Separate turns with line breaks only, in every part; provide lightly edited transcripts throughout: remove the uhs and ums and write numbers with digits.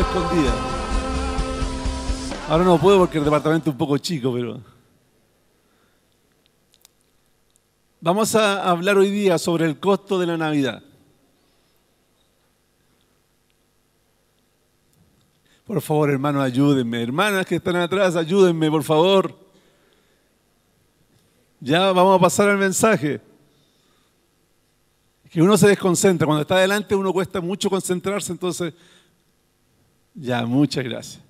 escondida. Ahora no puedo porque el departamento es un poco chico, pero... Vamos a hablar hoy día sobre el costo de la Navidad. Por favor, hermanos, ayúdenme. Hermanas que están atrás, ayúdenme, por favor. Ya vamos a pasar al mensaje. Que uno se desconcentra. Cuando está adelante uno cuesta mucho concentrarse, entonces... Ya, muchas gracias.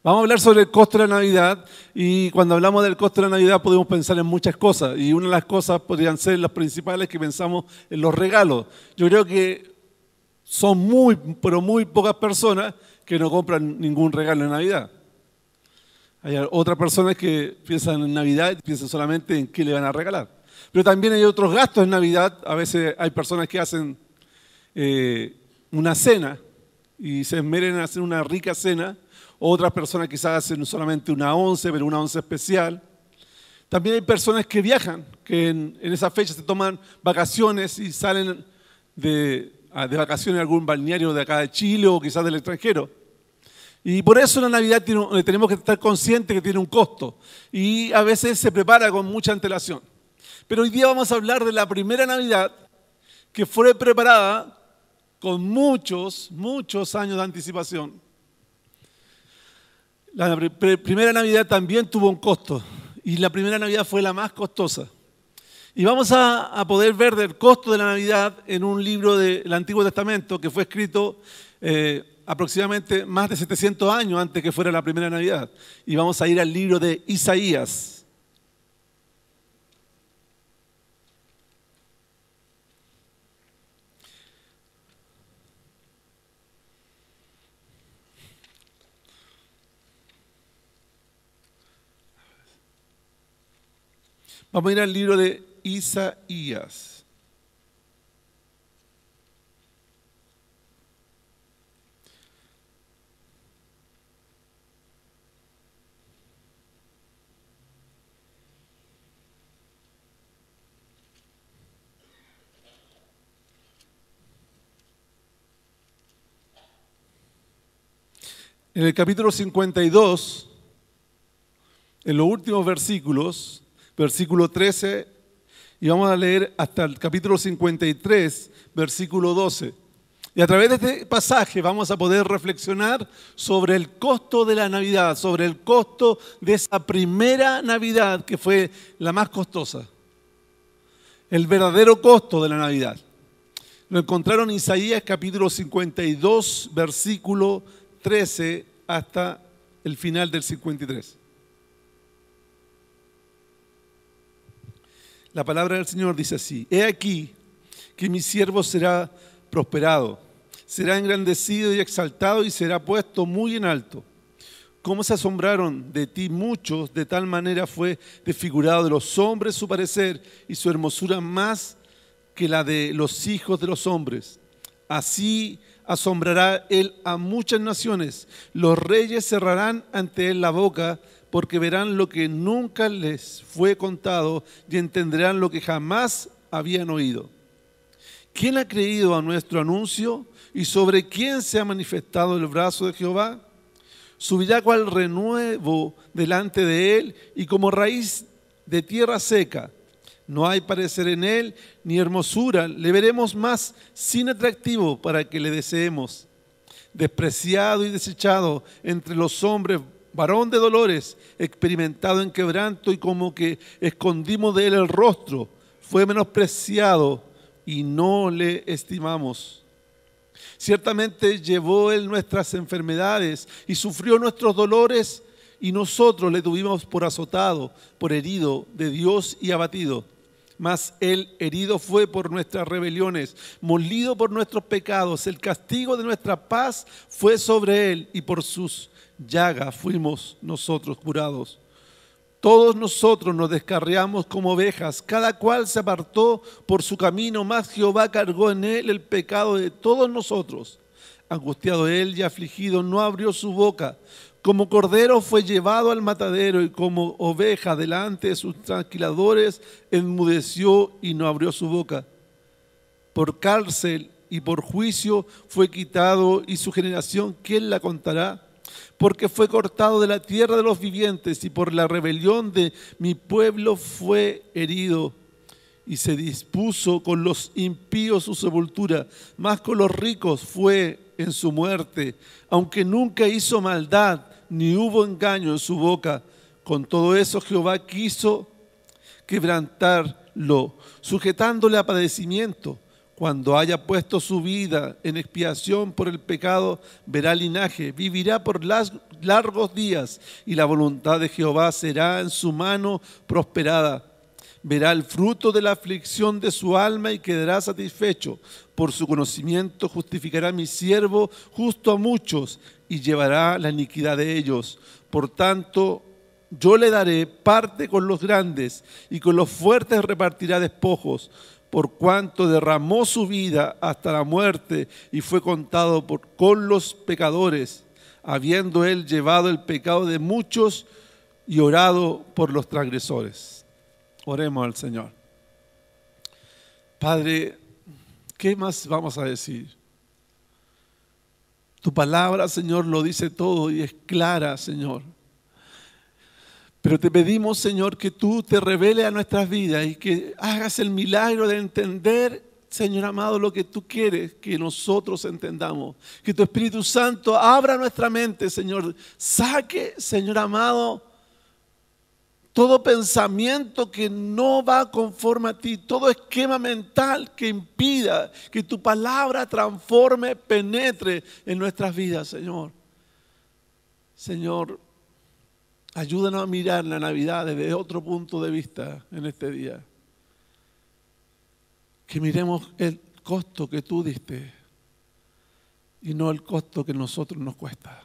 Vamos a hablar sobre el costo de la Navidad y cuando hablamos del costo de la Navidad podemos pensar en muchas cosas y una de las cosas podrían ser las principales que pensamos en los regalos. Yo creo que son muy, pero muy pocas personas que no compran ningún regalo en Navidad. Hay otras personas que piensan en Navidad y piensan solamente en qué le van a regalar. Pero también hay otros gastos en Navidad. A veces hay personas que hacen una cena y se esmeran en hacer una rica cena. Otras personas quizás hacen solamente una once, pero una once especial. También hay personas que viajan, que en esa fecha se toman vacaciones y salen de vacaciones a algún balneario de acá de Chile o quizás del extranjero. Y por eso la Navidad tenemos que estar conscientes que tiene un costo. Y a veces se prepara con mucha antelación. Pero hoy día vamos a hablar de la primera Navidad que fue preparada con muchos años de anticipación. La primera Navidad también tuvo un costo y la primera Navidad fue la más costosa. Y vamos a poder ver del costo de la Navidad en un libro del Antiguo Testamento que fue escrito aproximadamente más de 700 años antes que fuera la primera Navidad. Y vamos a ir al libro de Isaías. Vamos a ir al libro de Isaías. En el capítulo 52, en los últimos versículos, versículo 13, y vamos a leer hasta el capítulo 53, versículo 12. Y a través de este pasaje vamos a poder reflexionar sobre el costo de la Navidad, sobre el costo de esa primera Navidad que fue la más costosa. El verdadero costo de la Navidad. Lo encontraron en Isaías capítulo 52, versículo 13 hasta el final del 53. La palabra del Señor dice así: He aquí que mi siervo será prosperado, será engrandecido y exaltado y será puesto muy en alto. Cómo se asombraron de ti muchos, de tal manera fue desfigurado de los hombres su parecer y su hermosura más que la de los hijos de los hombres. Así asombrará él a muchas naciones, los reyes cerrarán ante él la boca, porque verán lo que nunca les fue contado y entenderán lo que jamás habían oído. ¿Quién ha creído a nuestro anuncio y sobre quién se ha manifestado el brazo de Jehová? Subirá cual renuevo delante de él y como raíz de tierra seca. No hay parecer en él ni hermosura, le veremos más sin atractivo para que le deseemos. Despreciado y desechado entre los hombres, varón de dolores, experimentado en quebranto y como que escondimos de él el rostro, fue menospreciado y no le estimamos. Ciertamente llevó él nuestras enfermedades y sufrió nuestros dolores y nosotros le tuvimos por azotado, por herido de Dios y abatido. Mas él herido fue por nuestras rebeliones, molido por nuestros pecados. El castigo de nuestra paz fue sobre él y por sus llagas fuimos nosotros curados. Todos nosotros nos descarriamos como ovejas, cada cual se apartó por su camino, mas Jehová cargó en él el pecado de todos nosotros. Angustiado él y afligido, no abrió su boca. Como cordero fue llevado al matadero y como oveja delante de sus trasquiladores enmudeció y no abrió su boca. Por cárcel y por juicio fue quitado, y su generación, ¿quién la contará? Porque fue cortado de la tierra de los vivientes, y por la rebelión de mi pueblo fue herido. Y se dispuso con los impíos su sepultura, mas con los ricos fue en su muerte, aunque nunca hizo maldad, ni hubo engaño en su boca. Con todo eso Jehová quiso quebrantarlo, sujetándole a padecimiento. Cuando haya puesto su vida en expiación por el pecado, verá linaje, vivirá por largos días, y la voluntad de Jehová será en su mano prosperada. Verá el fruto de la aflicción de su alma y quedará satisfecho. Por su conocimiento justificará mi siervo justo a muchos y llevará la iniquidad de ellos. Por tanto, yo le daré parte con los grandes y con los fuertes repartirá despojos, por cuanto derramó su vida hasta la muerte y fue contado con los pecadores, habiendo él llevado el pecado de muchos y orado por los transgresores. Oremos al Señor. Padre, ¿qué más vamos a decir? Tu palabra, Señor, lo dice todo y es clara, Señor. Pero te pedimos, Señor, que tú te reveles a nuestras vidas y que hagas el milagro de entender, Señor amado, lo que tú quieres que nosotros entendamos. Que tu Espíritu Santo abra nuestra mente, Señor. Saque, Señor amado, todo pensamiento que no va conforme a ti, todo esquema mental que impida que tu palabra transforme, penetre en nuestras vidas, Señor. Señor, ayúdanos a mirar la Navidad desde otro punto de vista en este día. Que miremos el costo que tú diste y no el costo que a nosotros nos cuesta.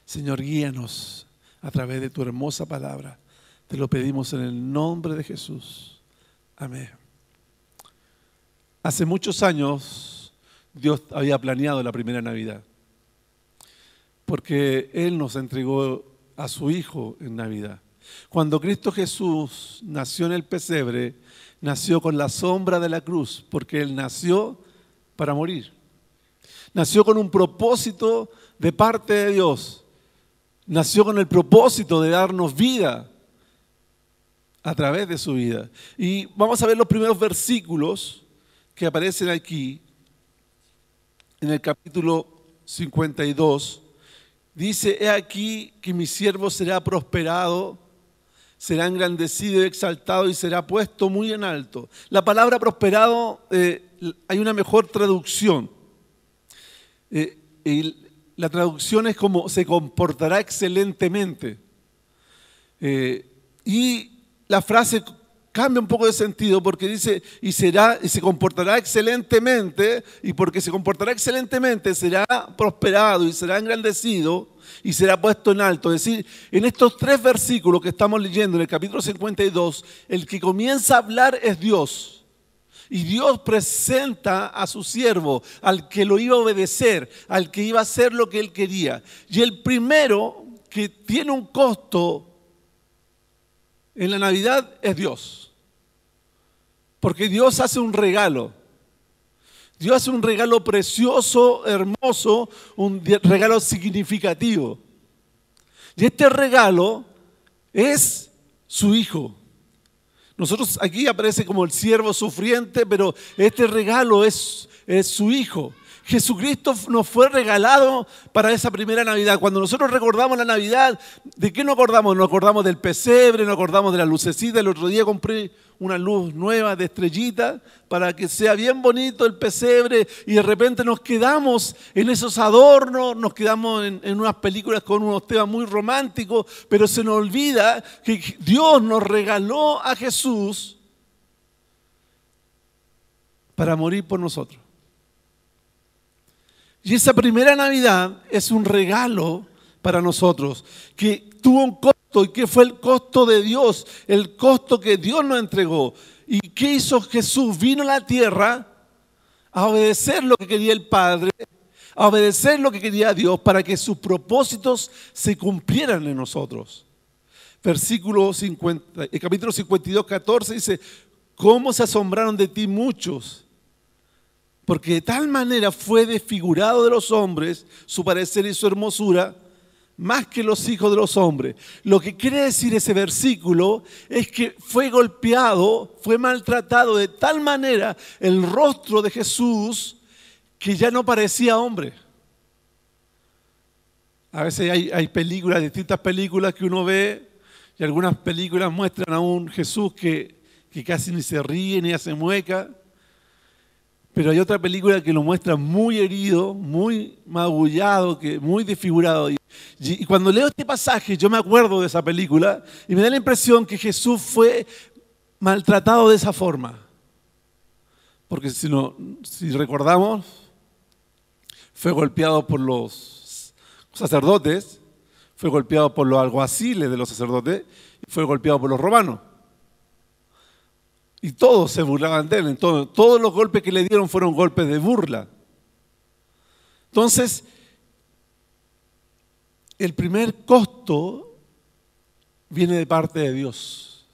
Señor, guíanos a través de tu hermosa palabra. Te lo pedimos en el nombre de Jesús. Amén. Hace muchos años Dios había planeado la primera Navidad, porque Él nos entregó a su Hijo en Navidad. Cuando Cristo Jesús nació en el pesebre, nació con la sombra de la cruz, porque Él nació para morir. Nació con un propósito de parte de Dios. Nació con el propósito de darnos vida a través de su vida. Y vamos a ver los primeros versículos que aparecen aquí, en el capítulo 52. Dice: he aquí que mi siervo será prosperado, será engrandecido y exaltado y será puesto muy en alto. La palabra prosperado, hay una mejor traducción. Y la traducción es como se comportará excelentemente. Y la frase cambia un poco de sentido porque dice y se comportará excelentemente, y porque se comportará excelentemente será prosperado y será engrandecido y será puesto en alto. Es decir, en estos tres versículos que estamos leyendo en el capítulo 52, el que comienza a hablar es Dios. Y Dios presenta a su siervo, al que lo iba a obedecer, al que iba a hacer lo que él quería. Y el primero que tiene un costo en la Navidad es Dios. Porque Dios hace un regalo. Dios hace un regalo precioso, hermoso, un regalo significativo. Y este regalo es su Hijo. Nosotros aquí aparece como el siervo sufriente, pero este regalo es su Hijo. Jesucristo nos fue regalado para esa primera Navidad. Cuando nosotros recordamos la Navidad, ¿de qué nos acordamos? Nos acordamos del pesebre, nos acordamos de la lucecita. El otro día compré una luz nueva de estrellita para que sea bien bonito el pesebre, y de repente nos quedamos en esos adornos, nos quedamos en unas películas con unos temas muy románticos, pero se nos olvida que Dios nos regaló a Jesús para morir por nosotros. Y esa primera Navidad es un regalo para nosotros, que tuvo un costo. ¿Y qué fue el costo de Dios? El costo que Dios nos entregó. ¿Y qué hizo Jesús? Vino a la tierra a obedecer lo que quería el Padre, a obedecer lo que quería Dios, para que sus propósitos se cumplieran en nosotros. Versículo 50, el capítulo 52, 14 dice: ¿cómo se asombraron de ti muchos? porque de tal manera fue desfigurado de los hombres su parecer y su hermosura, más que los hijos de los hombres. Lo que quiere decir ese versículo es que fue golpeado, fue maltratado de tal manera el rostro de Jesús que ya no parecía hombre. A veces hay películas, distintas películas que uno ve, y algunas películas muestran a un Jesús que casi ni se ríe ni hace mueca. Pero hay otra película que lo muestra muy herido, muy magullado, muy desfigurado. Y cuando leo este pasaje, yo me acuerdo de esa película y me da la impresión que Jesús fue maltratado de esa forma. Porque si recordamos, fue golpeado por los sacerdotes, fue golpeado por los alguaciles de los sacerdotes y fue golpeado por los romanos. Y todos se burlaban de él. Entonces, todos los golpes que le dieron fueron golpes de burla. Entonces, el primer costo viene de parte de Dios.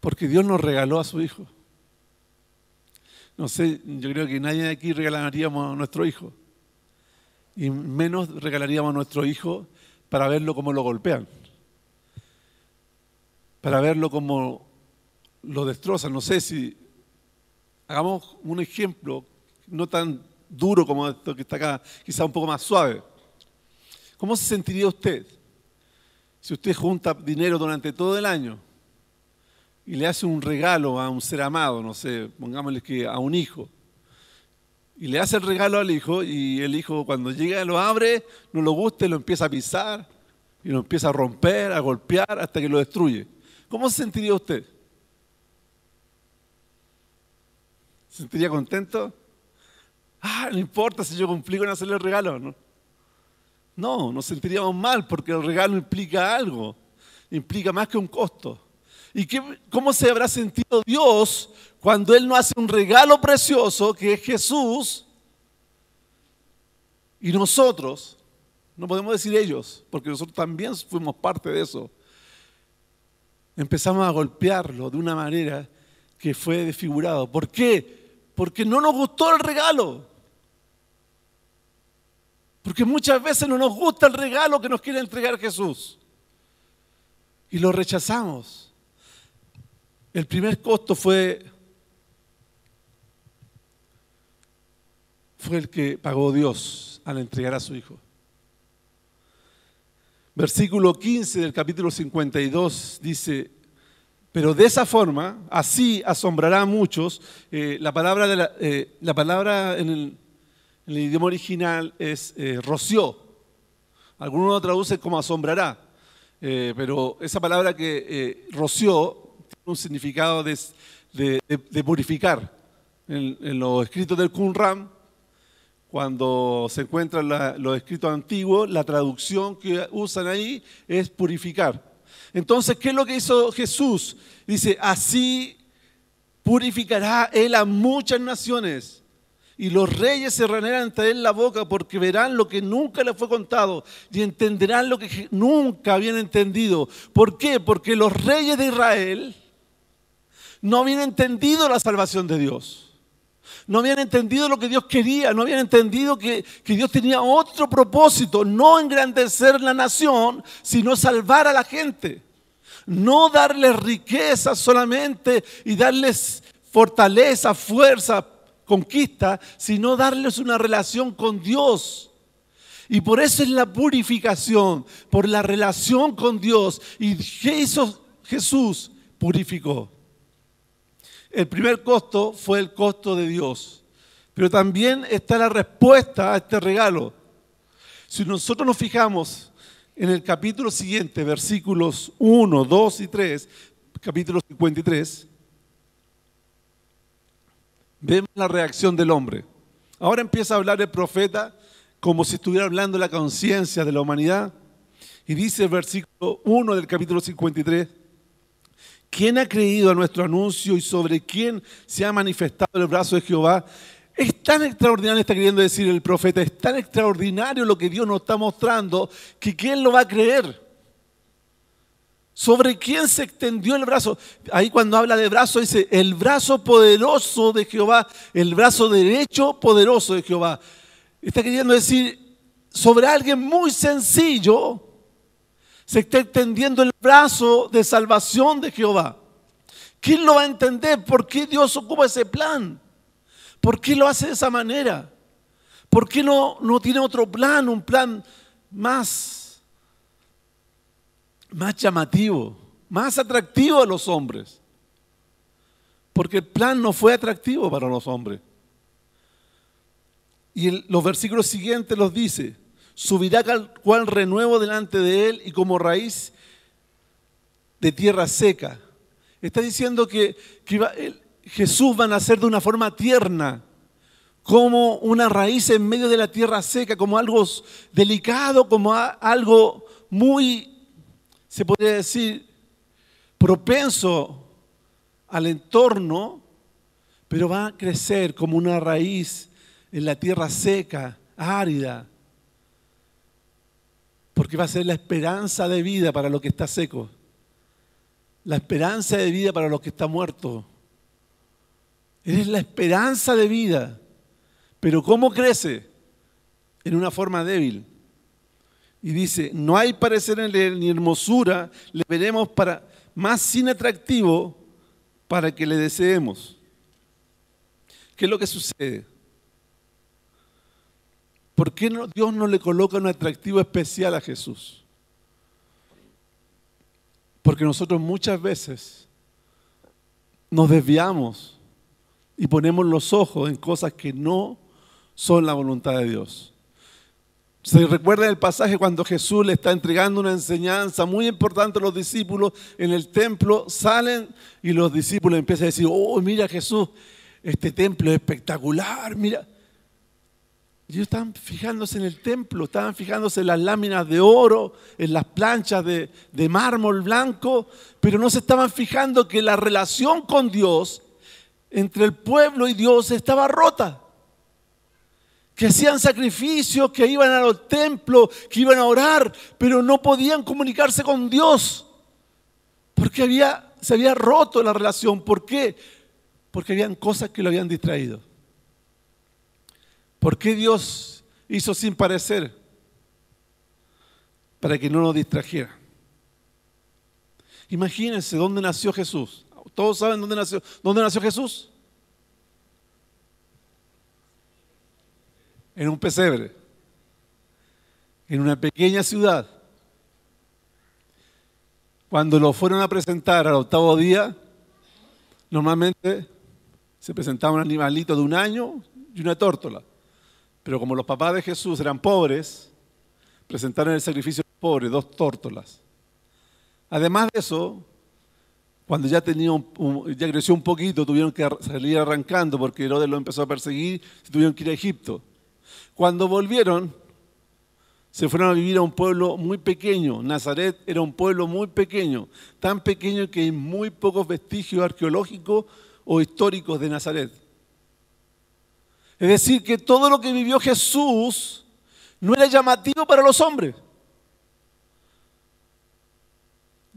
Porque Dios nos regaló a su Hijo. No sé, yo creo que nadie de aquí regalaríamos a nuestro hijo. Y menos regalaríamos a nuestro hijo para verlo como lo golpean. Para verlo como lo destrozan. No sé si hagamos un ejemplo no tan duro como esto que está acá, quizá un poco más suave. ¿Cómo se sentiría usted si usted junta dinero durante todo el año y le hace un regalo a un ser amado, no sé, pongámosle que a un hijo, y le hace el regalo al hijo y el hijo cuando llega lo abre, no lo gusta y lo empieza a pisar y lo empieza a romper, a golpear hasta que lo destruye? ¿Cómo se sentiría usted? ¿Se sentiría contento? No importa si yo cumplí con hacerle el regalo, ¿no? No, nos sentiríamos mal porque el regalo implica algo, implica más que un costo. ¿Y cómo se habrá sentido Dios cuando Él nos hace un regalo precioso que es Jesús y nosotros, no podemos decir ellos, porque nosotros también fuimos parte de eso, empezamos a golpearlo de una manera que fue desfigurado? ¿Por qué? Porque no nos gustó el regalo. Porque muchas veces no nos gusta el regalo que nos quiere entregar Jesús. Y lo rechazamos. El primer costo fue el que pagó Dios al entregar a su Hijo. Versículo 15 del capítulo 52 dice: pero de esa forma, así asombrará a muchos. La palabra en el idioma original es roció. Algunos lo traducen como asombrará. Pero esa palabra que roció tiene un significado de purificar. En los escritos del Qumran, cuando se encuentran los escritos antiguos, la traducción que usan ahí es purificar. Entonces, ¿qué es lo que hizo Jesús? Dice: así purificará Él a muchas naciones, y los reyes cerrarán ante Él la boca, porque verán lo que nunca les fue contado y entenderán lo que nunca habían entendido. ¿Por qué? Porque los reyes de Israel no habían entendido la salvación de Dios. No habían entendido lo que Dios quería, no habían entendido que Dios tenía otro propósito: no engrandecer la nación, sino salvar a la gente. No darles riqueza solamente y darles fortaleza, fuerza, conquista, sino darles una relación con Dios. Y por eso es la purificación, por la relación con Dios. ¿Y qué hizo Jesús? Purificó. El primer costo fue el costo de Dios, pero también está la respuesta a este regalo. Si nosotros nos fijamos en el capítulo siguiente, versículos 1, 2 y 3, capítulo 53, vemos la reacción del hombre. Ahora empieza a hablar el profeta como si estuviera hablando la conciencia de la humanidad, y dice el versículo 1 del capítulo 53: ¿quién ha creído a nuestro anuncio y sobre quién se ha manifestado el brazo de Jehová? Es tan extraordinario, está queriendo decir el profeta, es tan extraordinario lo que Dios nos está mostrando, que ¿quién lo va a creer? ¿Sobre quién se extendió el brazo? Ahí cuando habla de brazo dice, el brazo poderoso de Jehová, el brazo derecho poderoso de Jehová. Está queriendo decir, sobre alguien muy sencillo se está extendiendo el brazo de salvación de Jehová. ¿Quién lo va a entender? ¿Por qué Dios ocupa ese plan? ¿Por qué lo hace de esa manera? ¿Por qué no tiene otro plan, un plan más llamativo, más atractivo a los hombres? Porque el plan no fue atractivo para los hombres. Y los versículos siguientes los dice, subirá cual renuevo delante de él y como raíz de tierra seca. Está diciendo que Jesús va a nacer de una forma tierna, como una raíz en medio de la tierra seca, como algo delicado, como algo muy, se podría decir, propenso al entorno, pero va a crecer como una raíz en la tierra seca, árida, porque va a ser la esperanza de vida para lo que está seco, la esperanza de vida para lo que está muerto. Es la esperanza de vida. Pero ¿cómo crece? En una forma débil. Y dice, no hay parecer en él ni hermosura, le veremos más sin atractivo para que le deseemos. ¿Qué es lo que sucede? ¿Por qué Dios no le coloca un atractivo especial a Jesús? Porque nosotros muchas veces nos desviamos y ponemos los ojos en cosas que no son la voluntad de Dios. ¿Se recuerda el pasaje cuando Jesús le está entregando una enseñanza muy importante a los discípulos en el templo? Salen y los discípulos empiezan a decir, oh, mira Jesús, este templo es espectacular, mira. Ellos estaban fijándose en el templo, estaban fijándose en las láminas de oro, en las planchas de mármol blanco, pero no se estaban fijando que la relación con Dios, entre el pueblo y Dios, estaba rota. Que hacían sacrificios, que iban a los templos, que iban a orar, pero no podían comunicarse con Dios. Porque se había roto la relación. ¿Por qué? Porque habían cosas que lo habían distraído. ¿Por qué Dios hizo sin parecer? Para que no nos distrajera. Imagínense dónde nació Jesús. ¿Todos saben dónde nació? ¿Dónde nació Jesús? En un pesebre. En una pequeña ciudad. Cuando lo fueron a presentar al octavo día, normalmente se presentaba un animalito de 1 año y una tórtola. Pero como los papás de Jesús eran pobres, presentaron el sacrificio pobre, 2 tórtolas. Además de eso, cuando ya creció un poquito, tuvieron que salir arrancando porque Herodes lo empezó a perseguir y tuvieron que ir a Egipto. Cuando volvieron, se fueron a vivir a un pueblo muy pequeño. Nazaret era un pueblo muy pequeño, tan pequeño que hay muy pocos vestigios arqueológicos o históricos de Nazaret. Es decir, que todo lo que vivió Jesús no era llamativo para los hombres.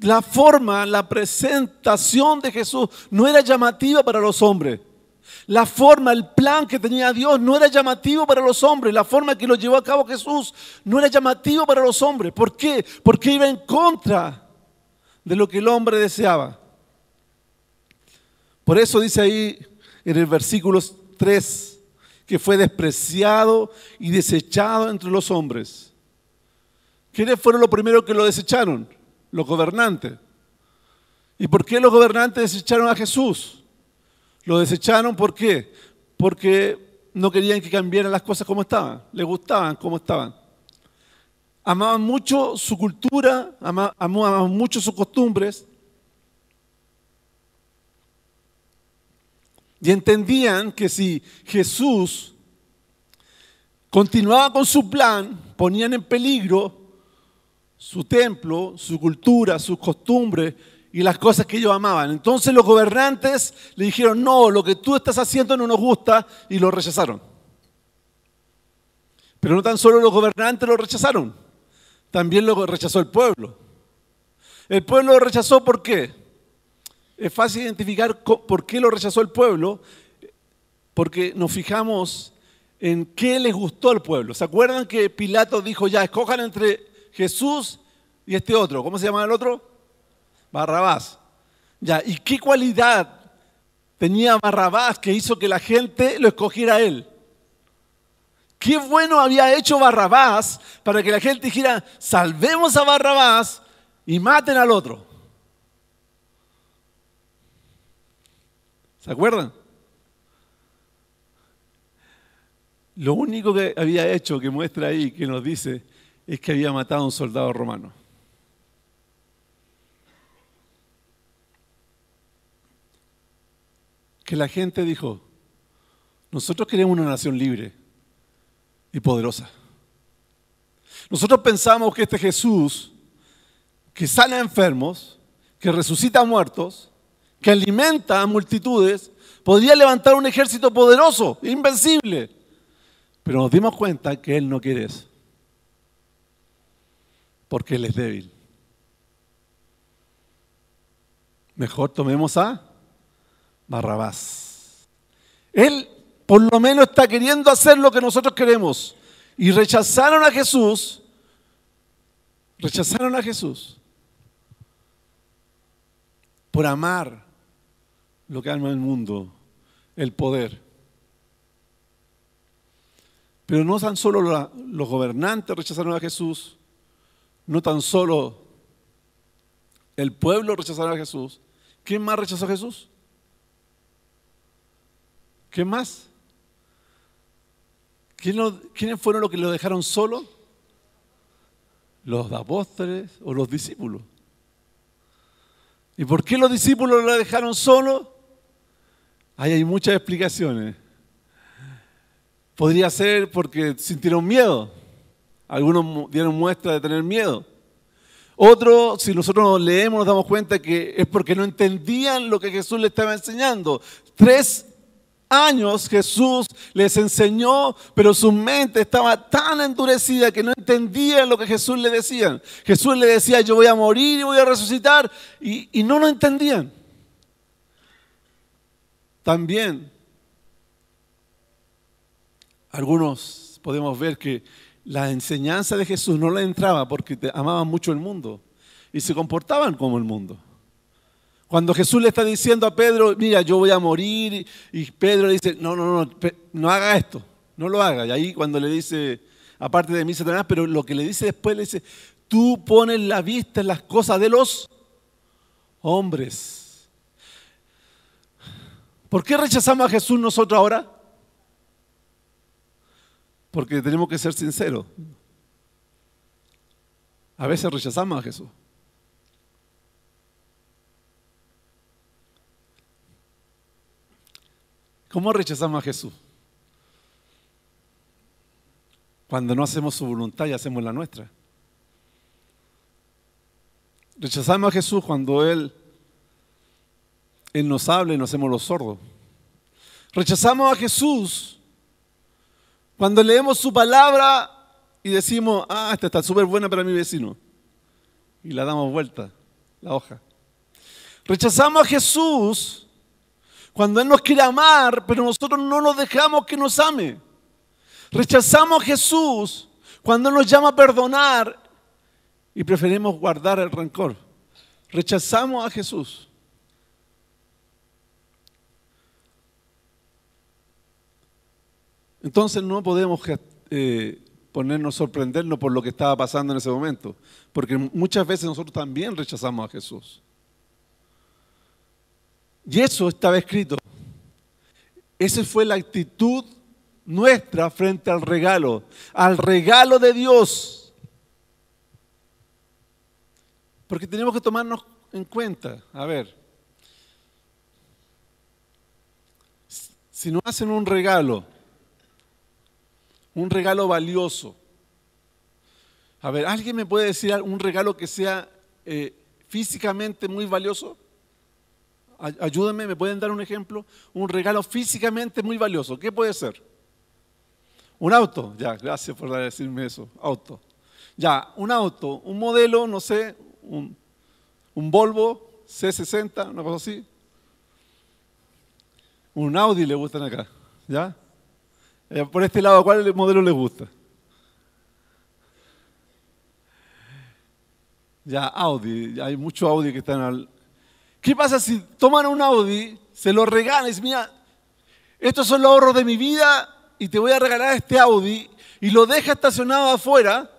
La forma, la presentación de Jesús no era llamativa para los hombres. La forma, el plan que tenía Dios no era llamativo para los hombres. La forma que lo llevó a cabo Jesús no era llamativo para los hombres. ¿Por qué? Porque iba en contra de lo que el hombre deseaba. Por eso dice ahí en el versículo 3 que fue despreciado y desechado entre los hombres. ¿Quiénes fueron los primeros que lo desecharon? Los gobernantes. ¿Y por qué los gobernantes desecharon a Jesús? Lo desecharon, ¿por qué? Porque no querían que cambiaran las cosas como estaban. Les gustaban como estaban. Amaban mucho su cultura, amaban mucho sus costumbres. Y entendían que si Jesús continuaba con su plan, ponían en peligro su templo, su cultura, sus costumbres y las cosas que ellos amaban. Entonces los gobernantes le dijeron, no, lo que tú estás haciendo no nos gusta, y lo rechazaron. Pero no tan solo los gobernantes lo rechazaron, también lo rechazó el pueblo. El pueblo lo rechazó, ¿por qué? Es fácil identificar por qué lo rechazó el pueblo, porque nos fijamos en qué les gustó al pueblo. ¿Se acuerdan que Pilato dijo, ya, escojan entre Jesús y este otro? ¿Cómo se llama el otro? Barrabás. Ya, ¿y qué cualidad tenía Barrabás que hizo que la gente lo escogiera a él? Qué bueno había hecho Barrabás para que la gente dijera, salvemos a Barrabás y maten al otro. ¿Se acuerdan? Lo único que había hecho, que muestra ahí, que nos dice, es que había matado a un soldado romano. Que la gente dijo, nosotros queremos una nación libre y poderosa. Nosotros pensamos que este Jesús, que sana a enfermos, que resucita a muertos, que alimenta a multitudes, podría levantar un ejército poderoso, invencible. Pero nos dimos cuenta que Él no quiere eso, porque Él es débil. Mejor tomemos a Barrabás. Él por lo menos está queriendo hacer lo que nosotros queremos. Y rechazaron a Jesús. Rechazaron a Jesús por amar lo que ama el mundo, el poder. Pero no tan solo los gobernantes rechazaron a Jesús, no tan solo el pueblo rechazaron a Jesús. ¿Quién más rechazó a Jesús? ¿Qué más? ¿Quiénes fueron los que lo dejaron solo? ¿Los apóstoles o los discípulos? ¿Y por qué los discípulos lo dejaron solo? Ahí hay muchas explicaciones. Podría ser porque sintieron miedo. Algunos dieron muestra de tener miedo. Otros, si nosotros leemos, nos damos cuenta que es porque no entendían lo que Jesús les estaba enseñando. 3 años Jesús les enseñó, pero su mente estaba tan endurecida que no entendían lo que Jesús les decía. Jesús les decía, yo voy a morir y voy a resucitar, y no lo entendían. También, algunos podemos ver que la enseñanza de Jesús no le entraba porque amaban mucho el mundo y se comportaban como el mundo. Cuando Jesús le está diciendo a Pedro, mira, yo voy a morir, y Pedro le dice, no haga esto, no lo haga. Y ahí cuando le dice, aparte de mí, Satanás, pero lo que le dice después, le dice, tú pones la vista en las cosas de los hombres. ¿Por qué rechazamos a Jesús nosotros ahora? Porque tenemos que ser sinceros. A veces rechazamos a Jesús. ¿Cómo rechazamos a Jesús? Cuando no hacemos su voluntad y hacemos la nuestra. Rechazamos a Jesús cuando Él nos habla y nos hacemos los sordos. Rechazamos a Jesús cuando leemos su palabra y decimos, esta está súper buena para mi vecino. Y la damos vuelta, la hoja. Rechazamos a Jesús cuando Él nos quiere amar, pero nosotros no nos dejamos que nos ame. Rechazamos a Jesús cuando Él nos llama a perdonar y preferimos guardar el rencor. Rechazamos a Jesús. Entonces no podemos sorprendernos por lo que estaba pasando en ese momento, porque muchas veces nosotros también rechazamos a Jesús. Y eso estaba escrito. Esa fue la actitud nuestra frente al regalo de Dios. Porque tenemos que tomarnos en cuenta, a ver, si nos hacen un regalo valioso, a ver, ¿alguien me puede decir un regalo que sea físicamente muy valioso? Ayúdenme, ¿me pueden dar un ejemplo? Un regalo físicamente muy valioso, ¿qué puede ser? ¿Un auto? Ya, gracias por decirme eso, auto. Ya, un auto, un modelo, no sé, Un Volvo C60, una cosa así. Un Audi le gustan acá, ¿ya? Por este lado, ¿cuál modelo les gusta? Ya, Audi, hay muchos Audi que están ¿Qué pasa si toman un Audi, se lo regalan y dicen, mira, estos son los ahorros de mi vida y te voy a regalar este Audi y lo deja estacionado afuera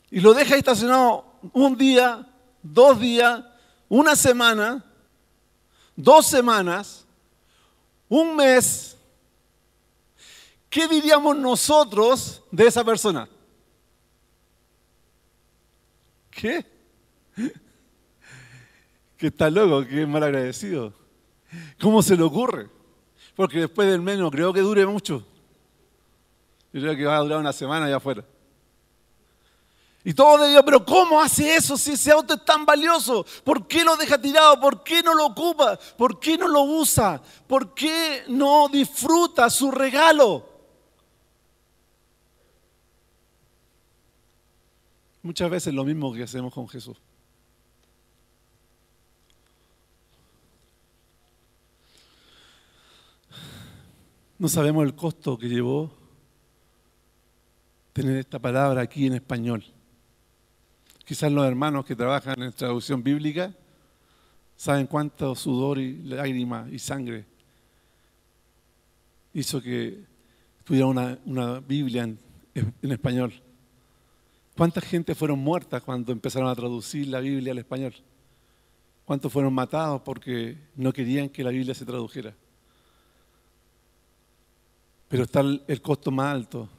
y lo deja estacionado un día, 2 días, una semana, 2 semanas, un mes? ¿Qué diríamos nosotros de esa persona? ¿Qué? Que está loco, que es mal agradecido. ¿Cómo se le ocurre? Porque después del mes no creo que dure mucho. Yo creo que va a durar una semana allá afuera. Y todos digan, pero ¿cómo hace eso si ese auto es tan valioso? ¿Por qué lo deja tirado? ¿Por qué no lo ocupa? ¿Por qué no lo usa? ¿Por qué no disfruta su regalo? Muchas veces lo mismo que hacemos con Jesús. No sabemos el costo que llevó tener esta palabra aquí en español. Quizás los hermanos que trabajan en traducción bíblica saben cuánto sudor y lágrimas y sangre hizo que tuviera una Biblia en español. ¿Cuánta gente fueron muertas cuando empezaron a traducir la Biblia al español? ¿Cuántos fueron matados porque no querían que la Biblia se tradujera? Pero está el costo más alto,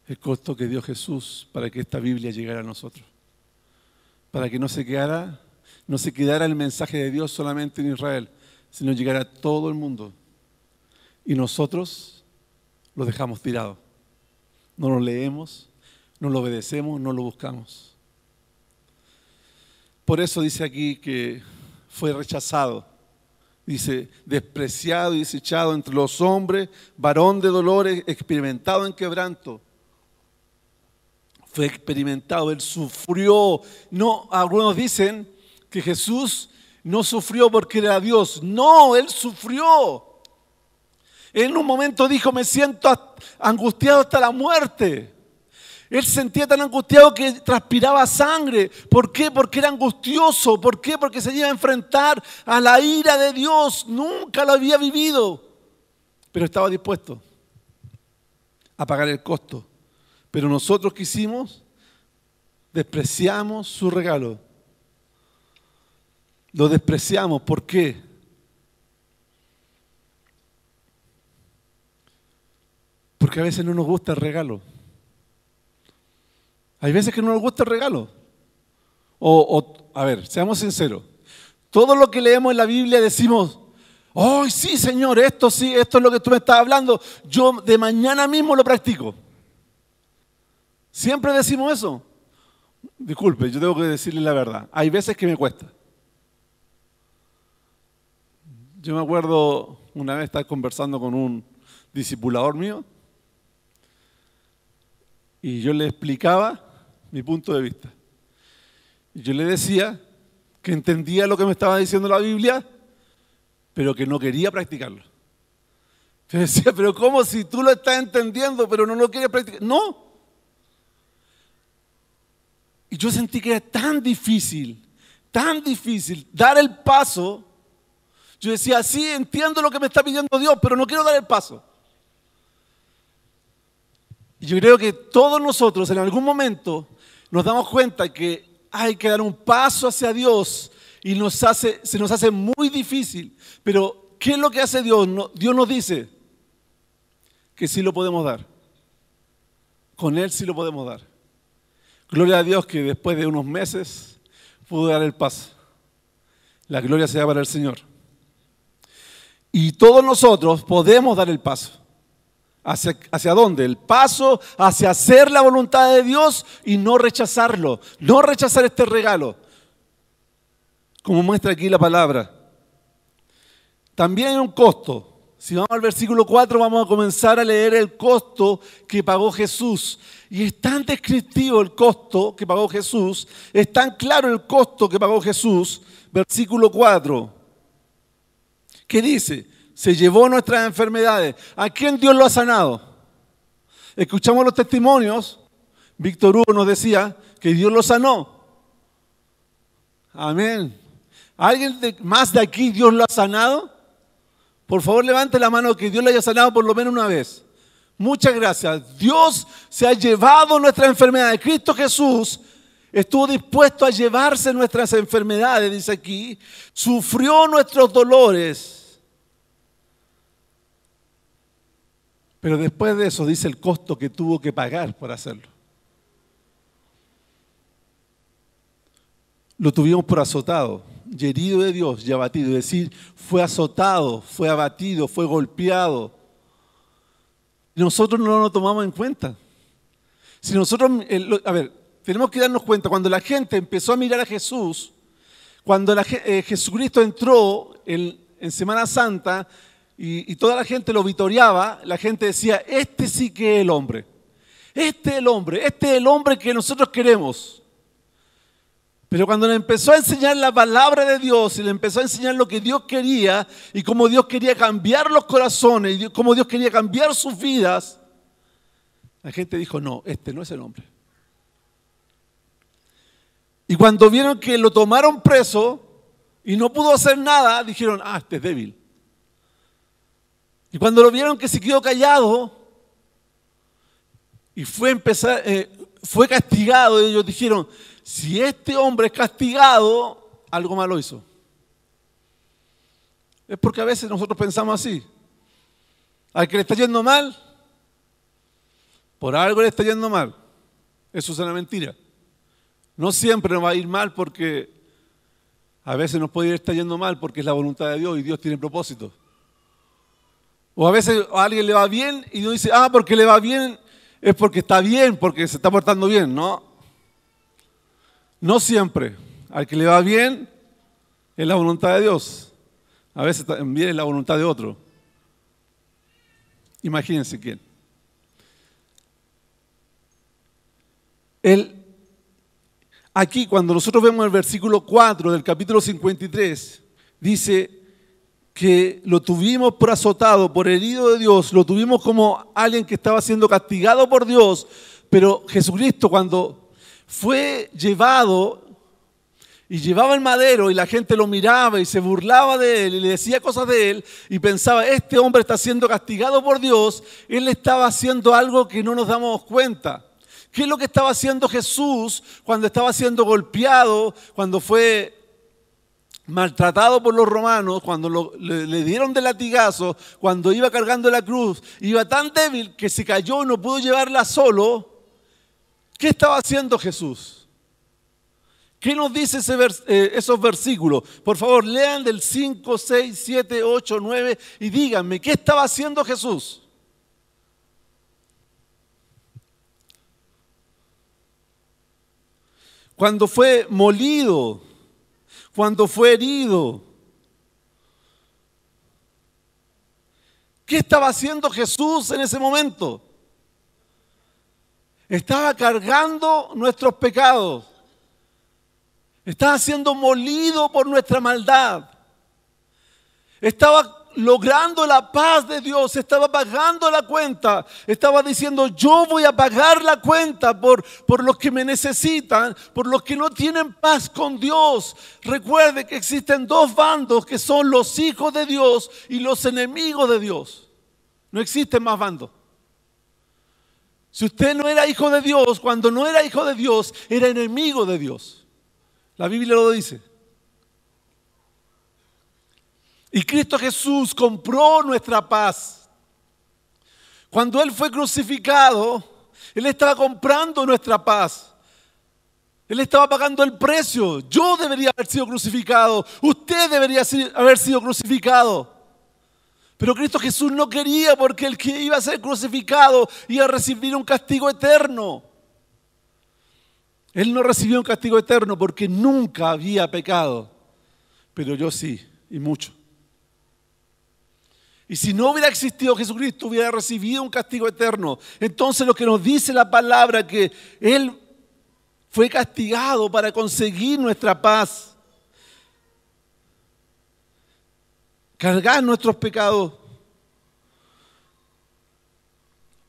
el costo que dio Jesús para que esta Biblia llegara a nosotros. Para que no se quedara el mensaje de Dios solamente en Israel, sino llegara a todo el mundo. Y nosotros lo dejamos tirado. No lo leemos, no lo obedecemos, no lo buscamos. Por eso dice aquí que fue rechazado. Dice, despreciado y desechado entre los hombres, varón de dolores, experimentado en quebranto. Fue experimentado, Él sufrió. No, algunos dicen que Jesús no sufrió porque era Dios. No, Él sufrió. En un momento dijo, me siento angustiado hasta la muerte. Él sentía tan angustiado que transpiraba sangre. ¿Por qué? Porque era angustioso. ¿Por qué? Porque se iba a enfrentar a la ira de Dios. Nunca lo había vivido. Pero estaba dispuesto a pagar el costo. Pero nosotros que hicimos, despreciamos su regalo. Lo despreciamos. ¿Por qué? Porque a veces no nos gusta el regalo. Hay veces que no nos gusta el regalo. A ver, seamos sinceros. Todo lo que leemos en la Biblia decimos, ¡ay, sí, Señor! Esto sí, esto es lo que tú me estás hablando. Yo de mañana mismo lo practico. Siempre decimos eso. Disculpe, yo tengo que decirle la verdad. Hay veces que me cuesta. Yo me acuerdo una vez estar conversando con un discipulador mío y yo le explicaba mi punto de vista. Y yo le decía que entendía lo que me estaba diciendo la Biblia, pero que no quería practicarlo. Yo decía, pero ¿cómo si tú lo estás entendiendo, pero no lo quieres practicar? No. Y yo sentí que era tan difícil dar el paso. Yo decía, sí, entiendo lo que me está pidiendo Dios, pero no quiero dar el paso. Y yo creo que todos nosotros en algún momento nos damos cuenta que hay que dar un paso hacia Dios y se nos hace muy difícil. Pero, ¿qué es lo que hace Dios? Dios nos dice que sí lo podemos dar. Con Él sí lo podemos dar. Gloria a Dios que después de unos meses pude dar el paso. La gloria sea para el Señor. Y todos nosotros podemos dar el paso. ¿Hacia dónde? El paso hacia hacer la voluntad de Dios y no rechazarlo, no rechazar este regalo, como muestra aquí la palabra. También hay un costo. Si vamos al versículo 4, vamos a comenzar a leer el costo que pagó Jesús. Y es tan descriptivo el costo que pagó Jesús, es tan claro el costo que pagó Jesús. Versículo 4, ¿qué dice? Se llevó nuestras enfermedades. ¿A quién Dios lo ha sanado? Escuchamos los testimonios. Víctor Hugo nos decía que Dios lo sanó. Amén. ¿Alguien más de aquí Dios lo ha sanado? Por favor, levante la mano que Dios le haya sanado por lo menos una vez. Muchas gracias. Dios se ha llevado nuestras enfermedades. Cristo Jesús estuvo dispuesto a llevarse nuestras enfermedades, dice aquí. Sufrió nuestros dolores. Pero después de eso dice el costo que tuvo que pagar por hacerlo. Lo tuvimos por azotado, y herido de Dios y abatido. Es decir, fue azotado, fue abatido, fue golpeado. Y nosotros no lo tomamos en cuenta. Si nosotros, tenemos que darnos cuenta, cuando la gente empezó a mirar a Jesús, cuando Jesucristo entró en Semana Santa y toda la gente lo vitoreaba, la gente decía, este sí que es el hombre. Este es el hombre que nosotros queremos. Pero cuando le empezó a enseñar la palabra de Dios y le empezó a enseñar lo que Dios quería y cómo Dios quería cambiar los corazones y cómo Dios quería cambiar sus vidas, la gente dijo, no, este no es el hombre. Y cuando vieron que lo tomaron preso y no pudo hacer nada, dijeron, este es débil. Y cuando lo vieron que se quedó callado y fue castigado, ellos dijeron, si este hombre es castigado, algo malo hizo. Es porque a veces nosotros pensamos así. Al que le está yendo mal, por algo le está yendo mal. Eso es una mentira. No siempre nos va a ir mal porque a veces nos puede estar yendo mal porque es la voluntad de Dios y Dios tiene propósito. O a veces a alguien le va bien y uno dice, porque le va bien es porque está bien, porque se está portando bien. No siempre. Al que le va bien es la voluntad de Dios. A veces también es la voluntad de otro. Imagínense quién. Aquí, cuando nosotros vemos el versículo 4 del capítulo 53, dice que lo tuvimos por azotado, por herido de Dios, lo tuvimos como alguien que estaba siendo castigado por Dios, pero Jesucristo cuando fue llevado y llevaba el madero y la gente lo miraba y se burlaba de él y le decía cosas de él y pensaba, este hombre está siendo castigado por Dios, él estaba haciendo algo que no nos damos cuenta. ¿Qué es lo que estaba haciendo Jesús cuando estaba siendo golpeado, cuando fue maltratado por los romanos, cuando le dieron de latigazo, cuando iba cargando la cruz, iba tan débil que se cayó y no pudo llevarla solo? ¿Qué estaba haciendo Jesús? ¿Qué nos dice esos versículos? Por favor, lean del 5, 6, 7, 8, 9 y díganme, ¿qué estaba haciendo Jesús? Cuando fue molido, cuando fue herido, ¿qué estaba haciendo Jesús en ese momento? Estaba cargando nuestros pecados. Estaba siendo molido por nuestra maldad. Estaba logrando la paz de Dios. Estaba pagando la cuenta. Estaba diciendo, yo voy a pagar la cuenta por los que me necesitan, por los que no tienen paz con Dios. Recuerde que existen dos bandos que son los hijos de Dios y los enemigos de Dios. No existen más bandos. Si usted no era hijo de Dios, cuando no era hijo de Dios, era enemigo de Dios. La Biblia lo dice. Y Cristo Jesús compró nuestra paz. Cuando Él fue crucificado, Él estaba comprando nuestra paz. Él estaba pagando el precio. Yo debería haber sido crucificado. Usted debería haber sido crucificado. Pero Cristo Jesús no quería, porque el que iba a ser crucificado iba a recibir un castigo eterno. Él no recibió un castigo eterno porque nunca había pecado. Pero yo sí, y mucho. Y si no hubiera existido Jesucristo, hubiera recibido un castigo eterno. Entonces lo que nos dice la palabra, que Él fue castigado para conseguir nuestra paz, cargar nuestros pecados,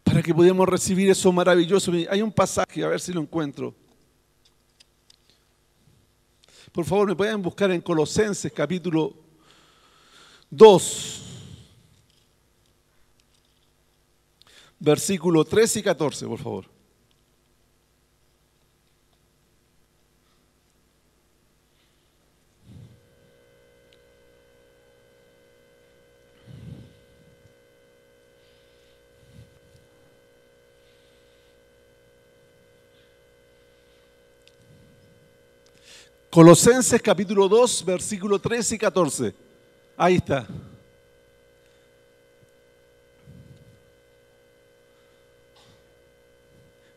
para que pudiéramos recibir eso maravilloso. Hay un pasaje, a ver si lo encuentro. Por favor, me pueden buscar en Colosenses capítulo 2, versículo 13 y 14, por favor. Colosenses capítulo 2, versículo 13 y 14. Ahí está.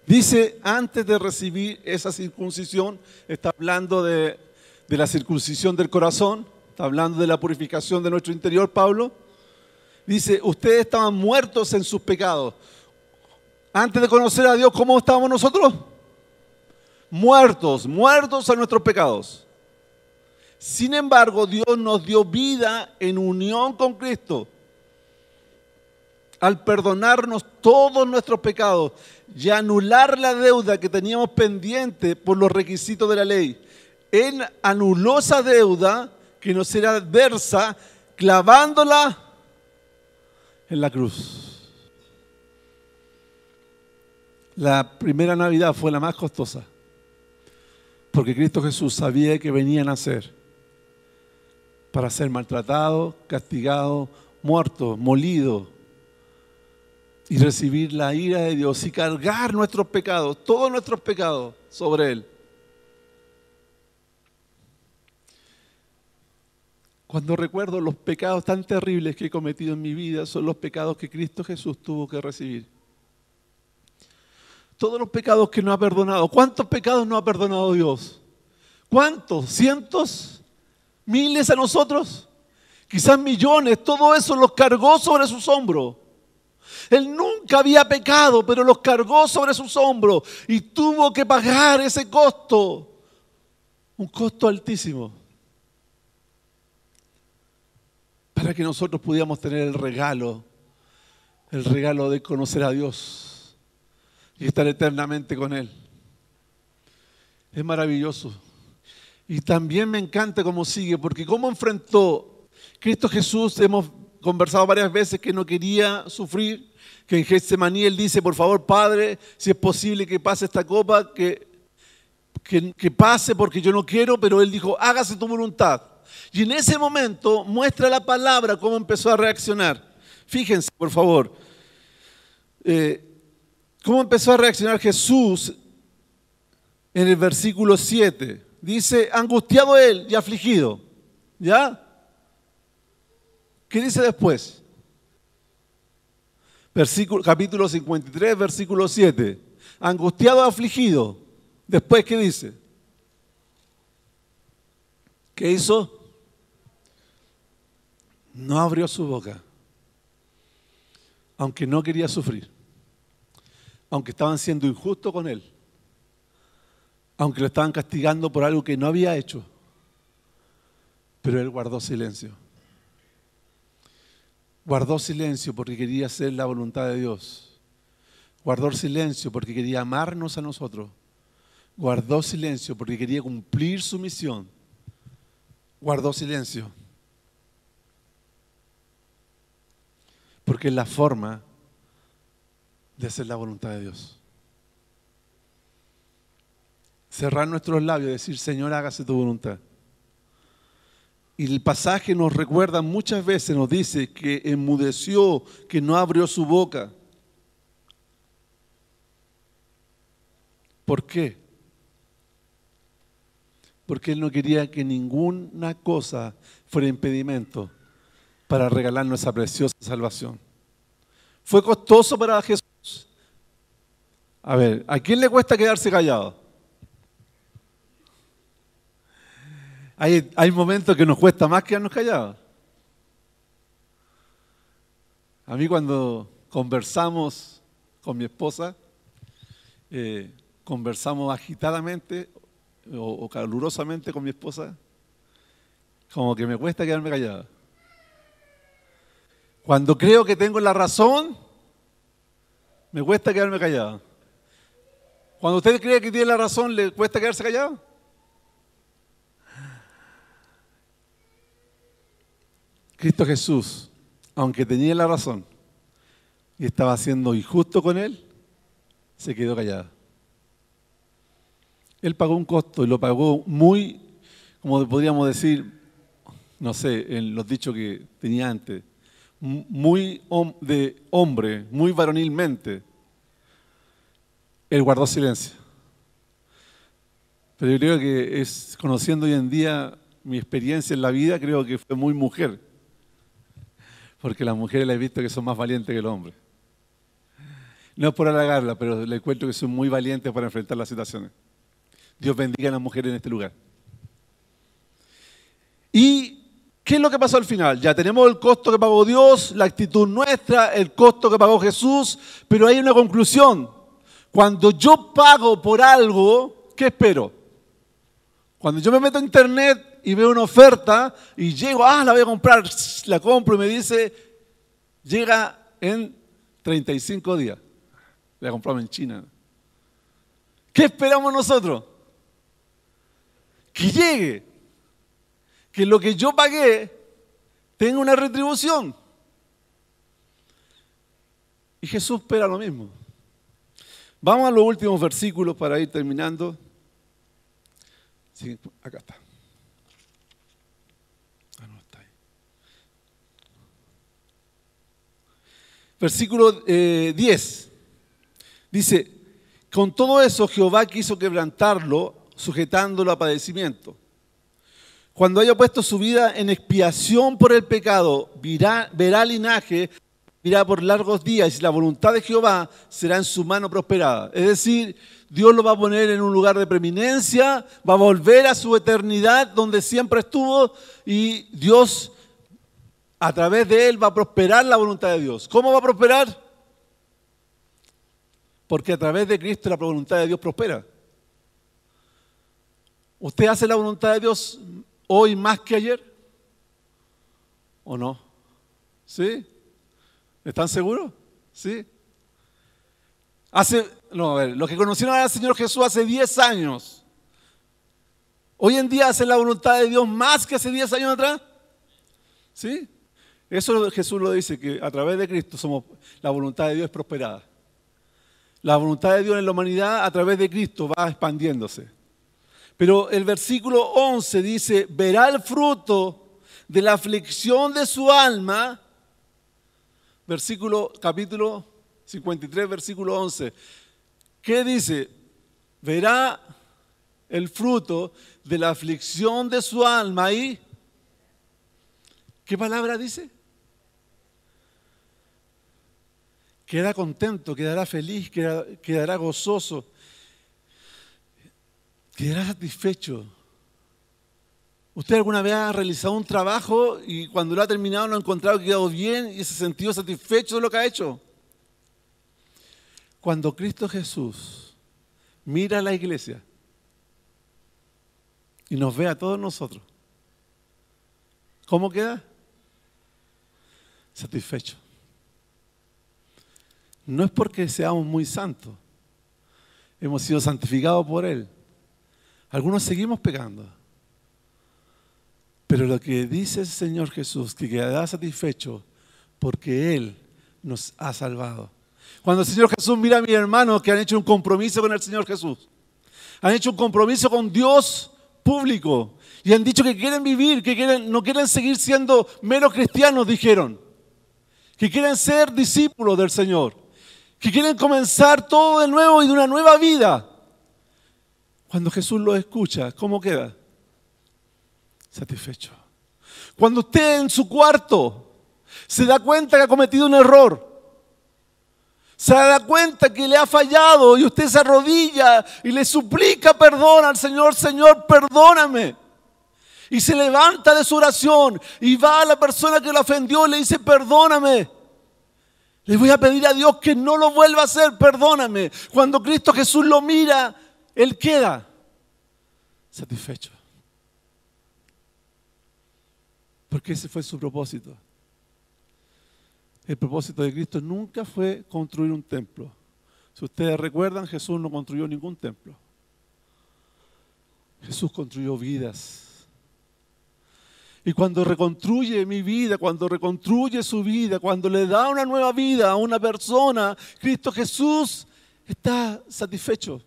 Dice, antes de recibir esa circuncisión, está hablando de la circuncisión del corazón, está hablando de la purificación de nuestro interior, Pablo. Dice, ustedes estaban muertos en sus pecados. Antes de conocer a Dios, ¿cómo estábamos nosotros? Muertos a nuestros pecados. Sin embargo, Dios nos dio vida en unión con Cristo al perdonarnos todos nuestros pecados y anular la deuda que teníamos pendiente por los requisitos de la ley. Él anuló esa deuda que nos era adversa, clavándola en la cruz. La primera Navidad fue la más costosa, porque Cristo Jesús sabía que venía a nacer para ser maltratado, castigado, muerto, molido, y recibir la ira de Dios y cargar nuestros pecados, todos nuestros pecados sobre Él. Cuando recuerdo los pecados tan terribles que he cometido en mi vida, son los pecados que Cristo Jesús tuvo que recibir. Todos los pecados que no ha perdonado. ¿Cuántos pecados no ha perdonado Dios? ¿Cuántos? ¿Cientos? ¿Miles a nosotros? Quizás millones. Todo eso los cargó sobre sus hombros. Él nunca había pecado, pero los cargó sobre sus hombros y tuvo que pagar ese costo. Un costo altísimo. Para que nosotros pudiéramos tener el regalo de conocer a Dios y estar eternamente con Él. Es maravilloso. Y también me encanta cómo sigue, porque cómo enfrentó Cristo Jesús. Hemos conversado varias veces que no quería sufrir, que en Getsemaní Él dice, por favor, Padre, si es posible que pase esta copa, que pase porque yo no quiero, pero Él dijo, hágase tu voluntad. Y en ese momento muestra la palabra cómo empezó a reaccionar. Fíjense, por favor, cómo empezó a reaccionar Jesús en el versículo 7. Dice, angustiado Él y afligido. ¿Ya? ¿Qué dice después? Capítulo 53, versículo 7. Angustiado, afligido. Después, ¿qué dice? ¿Qué hizo? No abrió su boca. Aunque no quería sufrir. Aunque estaban siendo injustos con Él. Aunque lo estaban castigando por algo que no había hecho. Pero Él guardó silencio. Guardó silencio porque quería hacer la voluntad de Dios. Guardó silencio porque quería amarnos a nosotros. Guardó silencio porque quería cumplir su misión. Guardó silencio. Porque es la forma de hacer la voluntad de Dios. Cerrar nuestros labios y decir, Señor, hágase tu voluntad. Y el pasaje nos recuerda muchas veces, nos dice que enmudeció, que no abrió su boca. ¿Por qué? Porque Él no quería que ninguna cosa fuera impedimento para regalarnos esa preciosa salvación. Fue costoso para Jesús. A ver, ¿a quién le cuesta quedarse callado? Hay momentos que nos cuesta más quedarnos callados. A mí cuando conversamos con mi esposa, conversamos agitadamente o calurosamente con mi esposa, como que me cuesta quedarme callado. Cuando creo que tengo la razón, me cuesta quedarme callado. Cuando usted cree que tiene la razón, ¿le cuesta quedarse callado? Cristo Jesús, aunque tenía la razón y estaba siendo injusto con él, se quedó callado. Él pagó un costo y lo pagó muy, como podríamos decir, no sé, en los dichos que tenía antes, muy de hombre, muy varonilmente. Él guardó silencio. Pero yo creo que conociendo hoy en día mi experiencia en la vida, creo que fue muy mujer. Porque las mujeres las he visto que son más valientes que el hombre. No es por halagarla, pero le encuentro que son muy valientes para enfrentar las situaciones. Dios bendiga a las mujeres en este lugar. ¿Y qué es lo que pasó al final? Ya tenemos el costo que pagó Dios, la actitud nuestra, el costo que pagó Jesús, pero hay una conclusión. Cuando yo pago por algo, ¿qué espero? Cuando yo me meto a internet y veo una oferta y llego, la voy a comprar, la compro y me dice, llega en 35 días. La compramos en China. ¿Qué esperamos nosotros? Que llegue, que lo que yo pagué tenga una retribución. Y Jesús espera lo mismo. Vamos a los últimos versículos para ir terminando. Sí, acá está. No está ahí. Versículo 10. Dice, con todo eso Jehová quiso quebrantarlo, sujetándolo a padecimiento. Cuando haya puesto su vida en expiación por el pecado, verá linaje, irá por largos días y la voluntad de Jehová será en su mano prosperada. Es decir, Dios lo va a poner en un lugar de preeminencia, va a volver a su eternidad donde siempre estuvo y Dios a través de él va a prosperar la voluntad de Dios. ¿Cómo va a prosperar? Porque a través de Cristo la voluntad de Dios prospera. ¿Usted hace la voluntad de Dios hoy más que ayer? ¿O no? ¿Sí? ¿Están seguros? ¿Sí? Los que conocieron al Señor Jesús hace 10 años, ¿hoy en día hacen la voluntad de Dios más que hace 10 años atrás? ¿Sí? Eso Jesús lo dice, que a través de Cristo la voluntad de Dios es prosperada. La voluntad de Dios en la humanidad a través de Cristo va expandiéndose. Pero el versículo 11 dice, verá el fruto de la aflicción de su alma. Capítulo 53, versículo 11. ¿Qué dice? Verá el fruto de la aflicción de su alma. ¿Y qué palabra dice? Quedará contento, quedará feliz, quedará gozoso, quedará satisfecho. ¿Usted alguna vez ha realizado un trabajo y cuando lo ha terminado lo ha encontrado que ha quedado bien y se ha sentido satisfecho de lo que ha hecho? Cuando Cristo Jesús mira a la iglesia y nos ve a todos nosotros, ¿cómo queda? Satisfecho. No es porque seamos muy santos, hemos sido santificados por Él. Algunos seguimos pecando. Pero lo que dice el Señor Jesús, que quedará satisfecho porque Él nos ha salvado. Cuando el Señor Jesús mira a mis hermanos que han hecho un compromiso con el Señor Jesús, han hecho un compromiso con Dios público y han dicho que quieren vivir, no quieren seguir siendo meros cristianos, dijeron, que quieren ser discípulos del Señor, que quieren comenzar todo de nuevo y de una nueva vida. Cuando Jesús los escucha, ¿cómo queda? Satisfecho. Cuando usted en su cuarto se da cuenta que ha cometido un error, se da cuenta que le ha fallado y usted se arrodilla y le suplica perdón al Señor, Señor, perdóname. Y se levanta de su oración y va a la persona que lo ofendió y le dice, perdóname. Le voy a pedir a Dios que no lo vuelva a hacer, perdóname. Cuando Cristo Jesús lo mira, Él queda satisfecho. Porque ese fue su propósito. El propósito de Cristo nunca fue construir un templo. Si ustedes recuerdan, Jesús no construyó ningún templo. Jesús construyó vidas. Y cuando reconstruye mi vida, cuando reconstruye su vida, cuando le da una nueva vida a una persona, Cristo Jesús está satisfecho.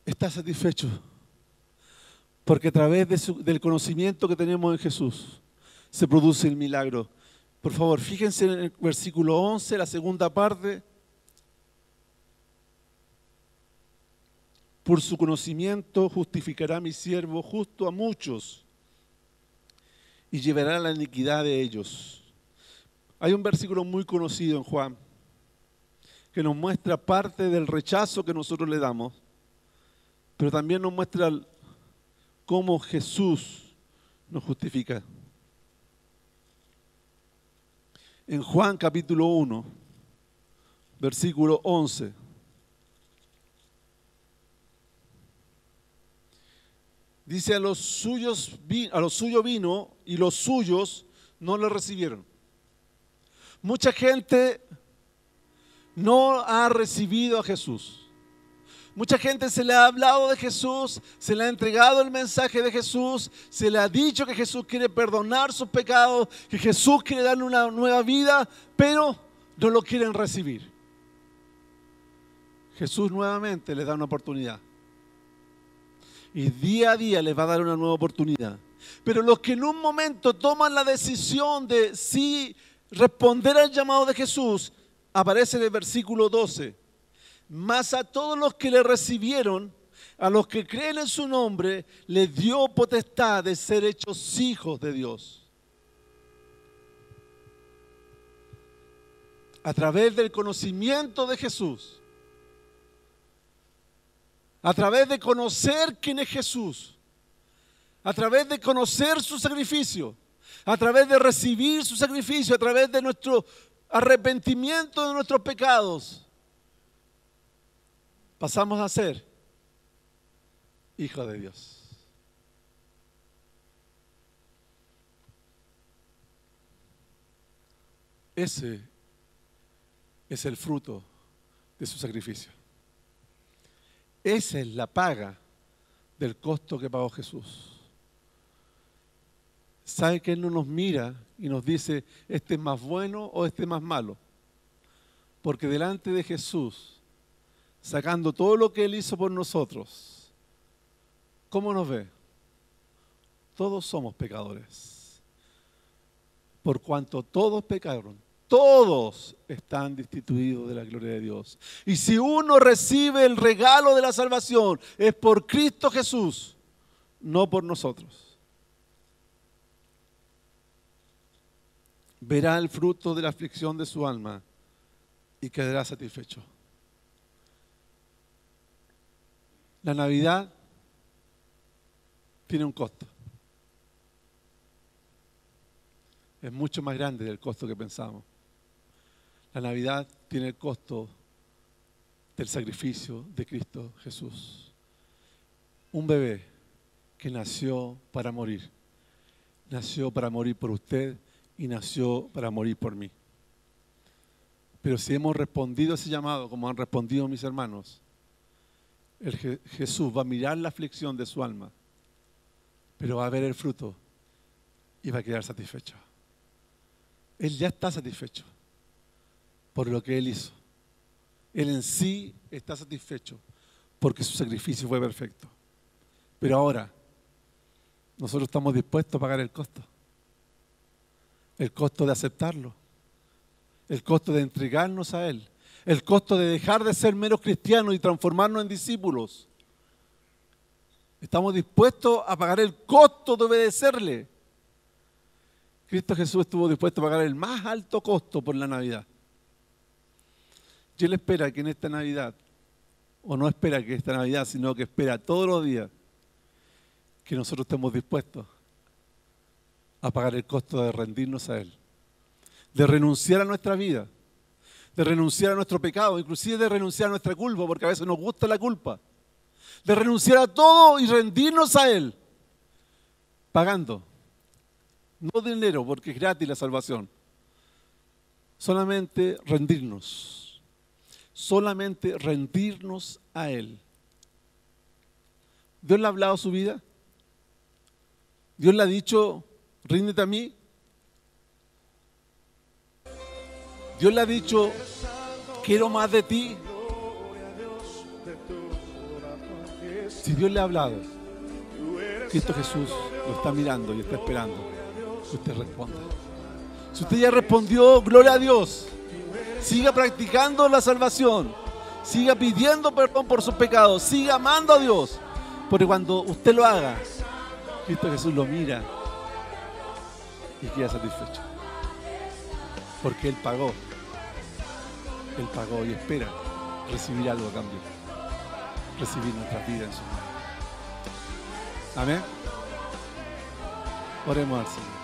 Está satisfecho. Porque a través del conocimiento que tenemos en Jesús se produce el milagro. Por favor, fíjense en el versículo 11, la segunda parte. Por su conocimiento justificará mi siervo justo a muchos y llevará la iniquidad de ellos. Hay un versículo muy conocido en Juan que nos muestra parte del rechazo que nosotros le damos, pero también nos muestra cómo Jesús nos justifica. En Juan capítulo 1, versículo 11. Dice, a los suyos vino y los suyos no le recibieron. Mucha gente no ha recibido a Jesús. Mucha gente se le ha hablado de Jesús, se le ha entregado el mensaje de Jesús, se le ha dicho que Jesús quiere perdonar sus pecados, que Jesús quiere darle una nueva vida, pero no lo quieren recibir. Jesús nuevamente les da una oportunidad. Y día a día les va a dar una nueva oportunidad. Pero los que en un momento toman la decisión de sí responder al llamado de Jesús, aparece en el versículo 12. Mas a todos los que le recibieron, a los que creen en su nombre, les dio potestad de ser hechos hijos de Dios. A través del conocimiento de Jesús, a través de conocer quién es Jesús, a través de conocer su sacrificio, a través de recibir su sacrificio, a través de nuestro arrepentimiento de nuestros pecados, pasamos a ser hijos de Dios. Ese es el fruto de su sacrificio. Esa es la paga del costo que pagó Jesús. ¿Sabe que Él no nos mira y nos dice, este es más bueno o este es más malo? Porque delante de Jesús, sacando todo lo que Él hizo por nosotros, ¿cómo nos ve? Todos somos pecadores. Por cuanto todos pecaron, todos están destituidos de la gloria de Dios. Y si uno recibe el regalo de la salvación, es por Cristo Jesús, no por nosotros. Verá el fruto de la aflicción de su alma y quedará satisfecho. La Navidad tiene un costo. Es mucho más grande del costo que pensamos. La Navidad tiene el costo del sacrificio de Cristo Jesús. Un bebé que nació para morir. Nació para morir por usted y nació para morir por mí. Pero si hemos respondido a ese llamado, como han respondido mis hermanos, Jesús va a mirar la aflicción de su alma, pero va a ver el fruto y va a quedar satisfecho. Él ya está satisfecho por lo que Él hizo. Él en sí está satisfecho porque su sacrificio fue perfecto. Pero ahora, nosotros estamos dispuestos a pagar el costo de aceptarlo, el costo de entregarnos a Él, el costo de dejar de ser meros cristianos y transformarnos en discípulos. Estamos dispuestos a pagar el costo de obedecerle. Cristo Jesús estuvo dispuesto a pagar el más alto costo por la Navidad. Y Él espera que en esta Navidad, o no espera que esta Navidad, sino que espera todos los días, que nosotros estemos dispuestos a pagar el costo de rendirnos a Él, de renunciar a nuestra vida, de renunciar a nuestro pecado, inclusive de renunciar a nuestra culpa, porque a veces nos gusta la culpa, de renunciar a todo y rendirnos a Él, pagando, no dinero, porque es gratis la salvación, solamente rendirnos a Él. ¿Dios le ha hablado a su vida? ¿Dios le ha dicho, ríndete a mí? ¿Dios le ha dicho, quiero más de ti? Si Dios le ha hablado, Cristo Jesús lo está mirando y está esperando que usted responda. Si usted ya respondió, gloria a Dios. Siga practicando la salvación. Siga pidiendo perdón por sus pecados. Siga amando a Dios. Porque cuando usted lo haga, Cristo Jesús lo mira y queda satisfecho. Porque Él pagó y espera recibir algo a cambio. Recibir nuestras vidas en su mano. Amén. Oremos al Señor.